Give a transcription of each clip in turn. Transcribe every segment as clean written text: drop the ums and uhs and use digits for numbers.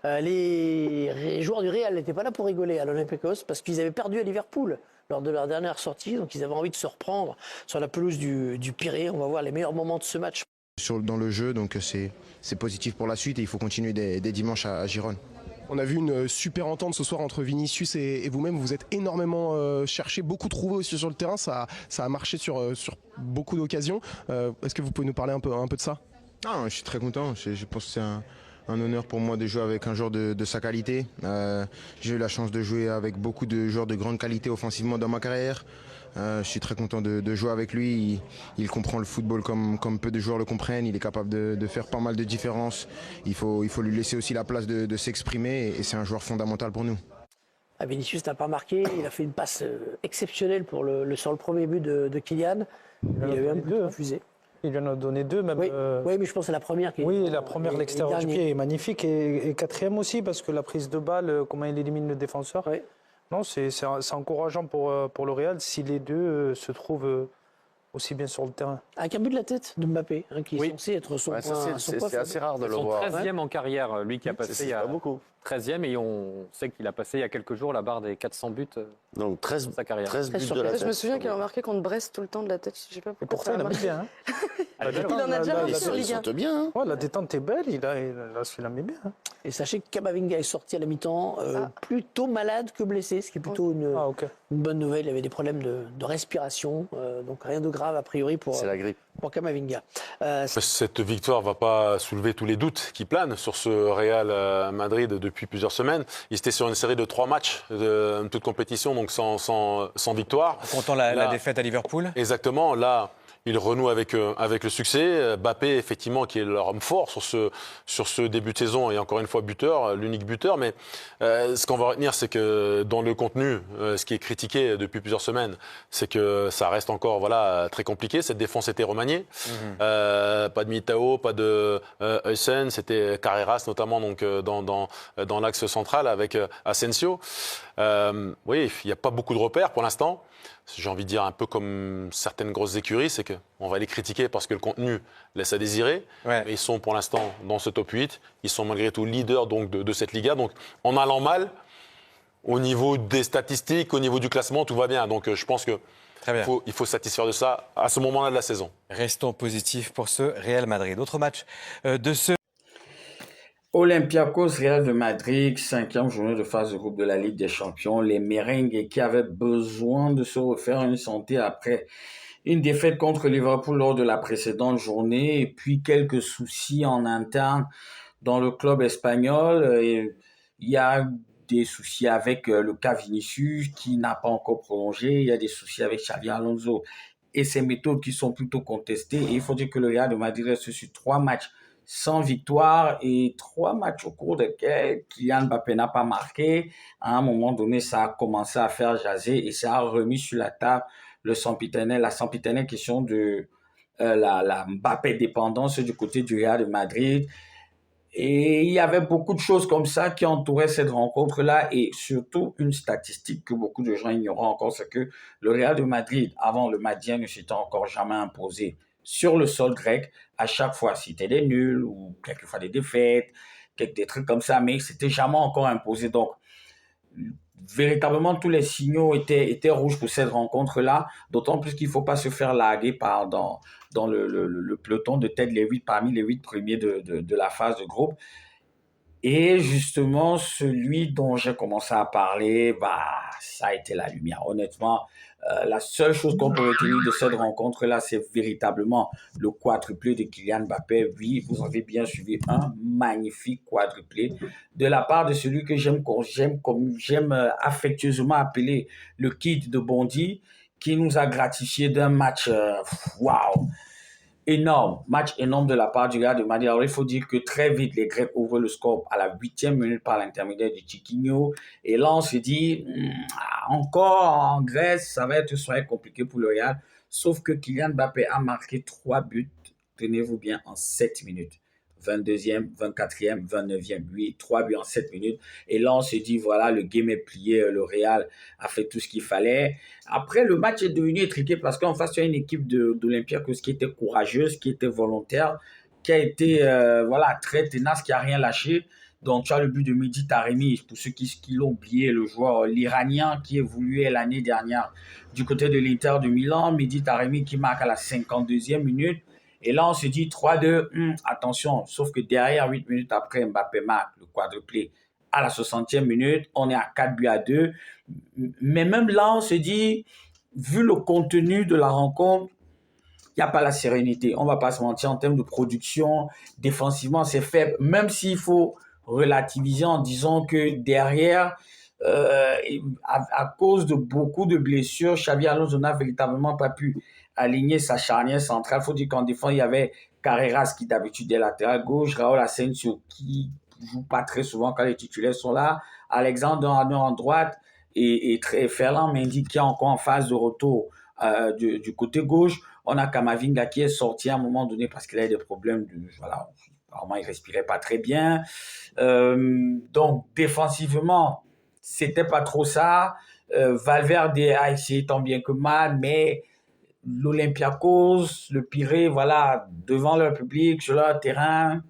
Les joueurs du Real n'étaient pas là pour rigoler à l'Olympiakos parce qu'ils avaient perdu à Liverpool lors de leur dernière sortie, donc ils avaient envie de se reprendre sur la pelouse du Pirée. On va voir les meilleurs moments de ce match. Dans le jeu, donc c'est positif pour la suite et il faut continuer dès dimanche à Gérone. On a vu une super entente ce soir entre Vinicius et vous-même. Vous êtes énormément cherché, beaucoup trouvé aussi sur le terrain. Ça a marché sur beaucoup d'occasions. Est-ce que vous pouvez nous parler un peu de ça ? Je suis très content. Je pense que c'est un honneur pour moi de jouer avec un joueur de sa qualité. J'ai eu la chance de jouer avec beaucoup de joueurs de grande qualité offensivement dans ma carrière. Je suis très content de jouer avec lui. Il comprend le football comme peu de joueurs le comprennent. Il est capable de faire pas mal de différences. Il faut lui laisser aussi la place de s'exprimer et c'est un joueur fondamental pour nous. Vinicius n'a pas marqué. Il a fait une passe exceptionnelle sur le premier but de Kylian. Il a eu un but refusé. Il lui en a donné 2 même. Oui, mais je pense que c'est la première qui est. Oui, la première, l'extérieur du pied est magnifique. Et quatrième aussi, parce que la prise de balle, comment il élimine le défenseur. Oui. Non, c'est encourageant pour le Real si les deux se trouvent aussi bien sur le terrain. Avec un but de la tête de Mbappé, qui est censé être son point. C'est assez rare de le son voir. 13e en carrière, lui qui a passé il y a beaucoup. 13e, et on sait qu'il a passé il y a quelques jours la barre des 400 buts Donc 13 dans sa carrière. 13 buts de la tête. Je me souviens qu'il a marqué contre Brest tout le temps de la tête. Je sais pas pourquoi. Et pourtant, il a mis bien. Hein. Il en a déjà mis sur Ligue 1. bien. Hein. Ouais, la détente est belle, il a mis bien. Hein. Et sachez que Camavinga est sorti à la mi-temps plutôt malade que blessé, ce qui est plutôt une bonne nouvelle. Il avait des problèmes de respiration, donc rien de grave a priori C'est la grippe. pour Camavinga. Cette victoire ne va pas soulever tous les doutes qui planent sur ce Real Madrid depuis plusieurs semaines. Ils étaient sur une série de 3 matchs de toute compétition, donc sans victoire. Comptant la défaite à Liverpool. Exactement. Là, ils renouent avec le succès. Mbappé, effectivement, qui est leur homme fort sur ce début de saison, et encore une fois buteur, l'unique buteur. Mais ce qu'on va retenir, c'est que dans le contenu, ce qui est critiqué depuis plusieurs semaines, c'est que ça reste encore très compliqué. Cette défense était remaniée. Pas de Militao, pas de Heusen. C'était Carreras, notamment donc, dans l'axe central avec Asensio. Oui, il n'y a pas beaucoup de repères pour l'instant. J'ai envie de dire un peu comme certaines grosses écuries, c'est qu'on va les critiquer parce que le contenu laisse à désirer. Ouais. Mais ils sont pour l'instant dans ce top 8. Ils sont malgré tout leaders donc, de cette Liga. Donc en allant mal, au niveau des statistiques, au niveau du classement, tout va bien. Donc je pense qu'il faut satisfaire de ça à ce moment-là de la saison. Restons positifs pour ce Real Madrid. Autre match de ce... Olympiakos Real de Madrid, 5e journée de phase de groupe de la Ligue des Champions. Les merengues qui avaient besoin de se refaire une santé après une défaite contre Liverpool lors de la précédente journée et puis quelques soucis en interne dans le club espagnol. Il y a des soucis avec le cas Vinicius qui n'a pas encore prolongé. Il y a des soucis avec Xavi Alonso et ses méthodes qui sont plutôt contestées. Et il faut dire que le Real de Madrid reste sur 3 matchs sans victoire et 3 matchs au cours desquels Kylian Mbappé n'a pas marqué. À un moment donné, ça a commencé à faire jaser et ça a remis sur la table la sempiternelle question de la Mbappé dépendance du côté du Real de Madrid. Et il y avait beaucoup de choses comme ça qui entouraient cette rencontre-là et surtout une statistique que beaucoup de gens ignorent encore, c'est que le Real de Madrid, avant le Madien, ne s'était encore jamais imposé sur le sol grec. À chaque fois, c'était des nuls ou quelquefois des défaites, des trucs comme ça, mais c'était jamais encore imposé. Donc, véritablement, tous les signaux étaient rouges pour cette rencontre-là, d'autant plus qu'il ne faut pas se faire larguer dans le peloton de tête parmi les 8 premiers de la phase de groupe. Et justement, celui dont j'ai commencé à parler, ça a été la lumière. Honnêtement, la seule chose qu'on peut retenir de cette rencontre-là, c'est véritablement le quadruplé de Kylian Mbappé. Oui, vous avez bien suivi un magnifique quadruplé de la part de celui que j'aime affectueusement appeler le Kid de Bondy, qui nous a gratifié d'un match waouh, énorme, match énorme de la part du Real de Madrid. Alors, il faut dire que très vite, les Grecs ouvrent le score à la 8e minute par l'intermédiaire de Chiquinho. Et là, on se dit, encore en Grèce, ça va être compliqué pour le Real. Sauf que Kylian Mbappé a marqué 3 buts, tenez-vous bien, en 7 minutes. 22e, 24e, 29e, 3 buts en 7 minutes. Et là, on se dit, voilà, le game est plié, le Real a fait tout ce qu'il fallait. Après, le match est devenu étriqué parce qu'en face, il y a une équipe d'Olympiakos qui était courageuse, qui était volontaire, qui a été très tenace, qui n'a rien lâché. Donc, tu as le but de Mehdi Taremi, pour ceux qui l'ont oublié, le joueur, l'Iranien qui évoluait l'année dernière du côté de l'Inter de Milan. Mehdi Taremi qui marque à la 52e minute. Et là, on se dit 3-2, attention, sauf que derrière, 8 minutes après, Mbappé marque le quadruplé à la 60e minute. On est à 4-2. Mais même là, on se dit, vu le contenu de la rencontre, il n'y a pas la sérénité. On ne va pas se mentir, en termes de production, défensivement, c'est faible. Même s'il faut relativiser en disant que derrière, à cause de beaucoup de blessures, Xabi Alonso n'a véritablement pas pu aligner sa charnière centrale. Il faut dire qu'en défense, il y avait Carreras qui d'habitude est latéral gauche, Raúl Asensio qui ne joue pas très souvent quand les titulaires sont là, Alexandre Arnaud en droite et Ferland Mendy qui est encore en phase de retour du côté gauche. On a Kamavinga qui est sorti à un moment donné parce qu'il a des problèmes. Voilà, apparemment, il ne respirait pas très bien. Donc, défensivement, c'était pas trop ça. Valverde a essayé tant bien que mal, mais l'Olympiakos, le Pirée, voilà, devant leur public, sur leur terrain,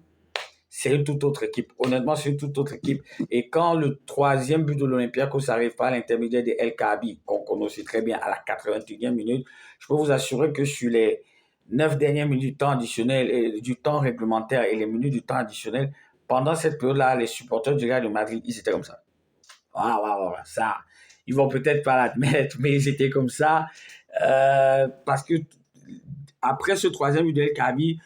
c'est une toute autre équipe. Honnêtement, c'est une toute autre équipe. Et quand le troisième but de l'Olympiakos n'arrive pas à l'intermédiaire de El Kaabi, qu'on connaît aussi très bien à la 81e minute, je peux vous assurer que sur les 9 dernières minutes du temps additionnel, du temps réglementaire et les minutes du temps additionnel, pendant cette période-là, les supporters du Real de Madrid, ils étaient comme ça. Voilà, ça, ils vont peut-être pas l'admettre, mais ils étaient comme ça. Parce que après ce troisième but de El Kaabi,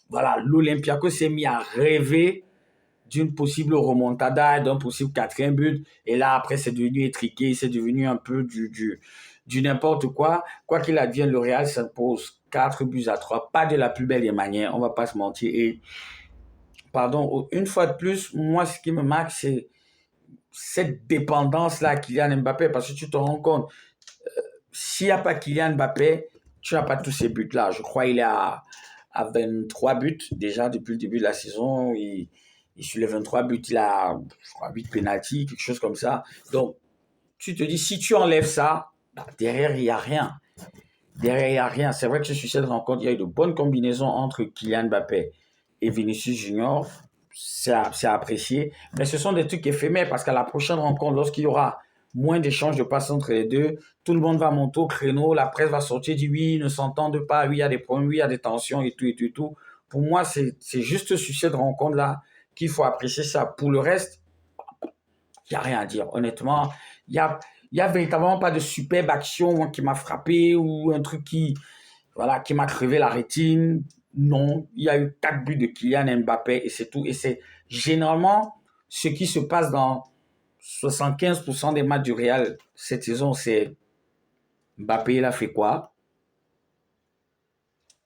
voilà, l'Olympiakos s'est mis à rêver d'une possible remontada, d'un possible 4e but. Et là, après, c'est devenu étriqué, c'est devenu un peu du n'importe quoi. Quoi qu'il advienne, le Real s'impose 4-3. Pas de la plus belle des manières, on va pas se mentir. Et, pardon, une fois de plus, moi, ce qui me marque, c'est cette dépendance-là à Kylian Mbappé. Parce que tu te rends compte, s'il n'y a pas Kylian Mbappé, tu n'as pas tous ces buts-là. Je crois qu'il est à 23 buts déjà depuis le début de la saison. Et sur les 23 buts, il a, je crois, 8 pénaltys, quelque chose comme ça. Donc, tu te dis, si tu enlèves ça, derrière, il n'y a rien. Derrière, il n'y a rien. C'est vrai que sur cette rencontre, il y a eu de bonnes combinaisons entre Kylian Mbappé et Vinicius Junior. C'est apprécié. Mais ce sont des trucs éphémères parce qu'à la prochaine rencontre, lorsqu'il y aura moins d'échanges de passes entre les deux, tout le monde va monter au créneau, la presse va sortir, dit oui, ils ne s'entendent pas, oui, il y a des problèmes, oui, il y a des tensions et tout. Pour moi, c'est juste sur cette rencontre-là qu'il faut apprécier ça. Pour le reste, il n'y a rien à dire. Honnêtement, il y a véritablement pas de superbe action qui m'a frappé ou un truc qui m'a crevé la rétine. Non, il y a eu 4 buts de Kylian Mbappé et c'est tout. Et c'est généralement ce qui se passe dans 75% des matchs du Real cette saison, c'est Mbappé, il a fait quoi?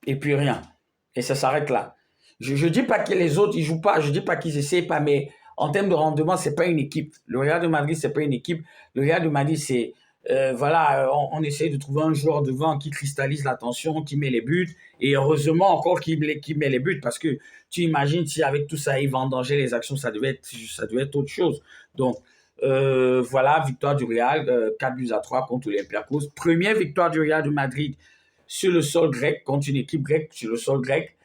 Et puis rien. Et ça s'arrête là. Je ne dis pas que les autres, ils jouent pas. Je ne dis pas qu'ils essayent pas. Mais en termes de rendement, ce n'est pas une équipe. Le Real de Madrid, ce n'est pas une équipe. Le Real de Madrid, c'est... on essaie de trouver un joueur devant qui cristallise l'attention, qui met les buts. Et heureusement encore qui met les buts. Parce que tu imagines si avec tout ça, il vendangeait les actions, ça devait être autre chose. Donc, voilà, victoire du Real, 4-3 contre l'Olympiakos. Première victoire du Real de Madrid sur le sol grec, contre une équipe grecque sur le sol grec.